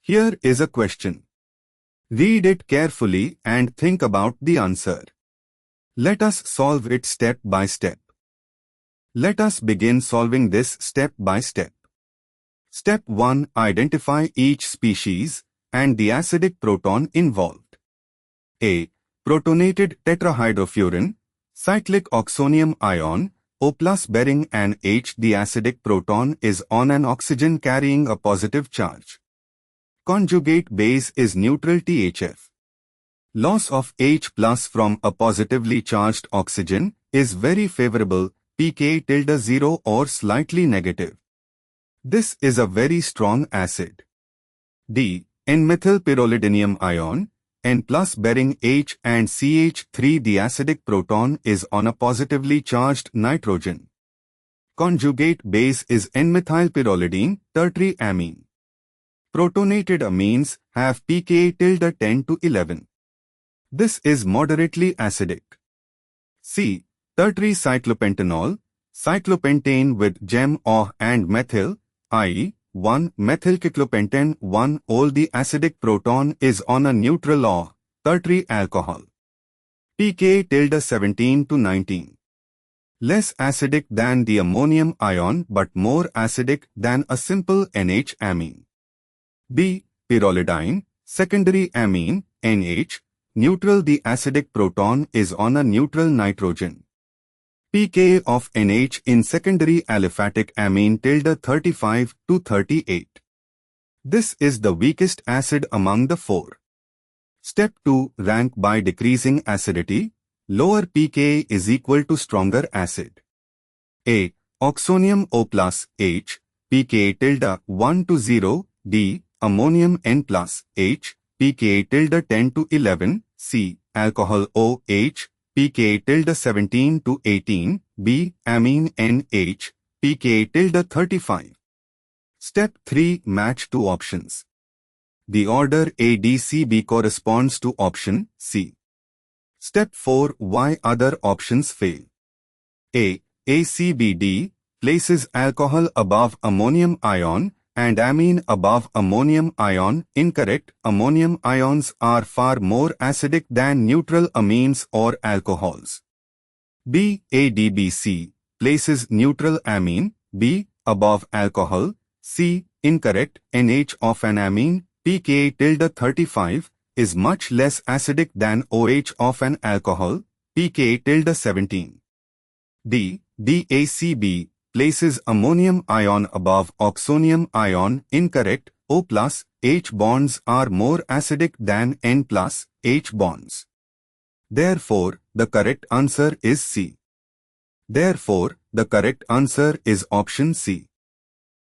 Here is a question. Read it carefully and think about the answer. Let us solve it step by step. Let us begin solving this step by step. Step 1. Identify each species and the acidic proton involved. A. Protonated tetrahydrofuran, cyclic oxonium ion, O+ bearing an H. The acidic proton is on an oxygen carrying a positive charge. Conjugate base is neutral THF. Loss of H+ from a positively charged oxygen is very favorable, pK 0 or slightly negative. This is a very strong acid. D. N-methylpyrrolidinium ion, N+ bearing H and CH3. The acidic proton is on a positively charged nitrogen. Conjugate base is N-methylpyrrolidine, tertiary amine. Protonated amines have pK 10 to 11. This is moderately acidic. C. Tertiary cyclopentanol, cyclopentane with gem-OH and methyl, i.e. 1-methylcyclopentane 1-ol. The acidic proton is on a neutral OH, tertiary alcohol. pK 17 to 19. Less acidic than the ammonium ion but more acidic than a simple NH amine. B. Pyrrolidine, secondary amine, NH, neutral. The acidic proton is on a neutral nitrogen. pK of NH in secondary aliphatic amine 35 to 38. This is the weakest acid among the four. Step 2. Rank by decreasing acidity. Lower pK is equal to stronger acid. A. Oxonium O+, H, pK 1 to 0. D. Ammonium N+, H, pK 10 to 11. C. Alcohol OH, pK 17 to 18. B. Amine NH, pK 35. Step 3. Match two options. The order ADCB corresponds to option C. Step 4. Why other options fail. A. ACBD places alcohol above ammonium ion and amine above ammonium ion. Incorrect. Ammonium ions are far more acidic than neutral amines or alcohols. B. ADBC places neutral amine, B, above alcohol. C. Incorrect. NH of an amine, pK 35, is much less acidic than OH of an alcohol, pK 17. D. DACB places ammonium ion above oxonium ion. Incorrect. O+, H bonds are more acidic than N+, H bonds. Therefore, the correct answer is C. Therefore, the correct answer is option C.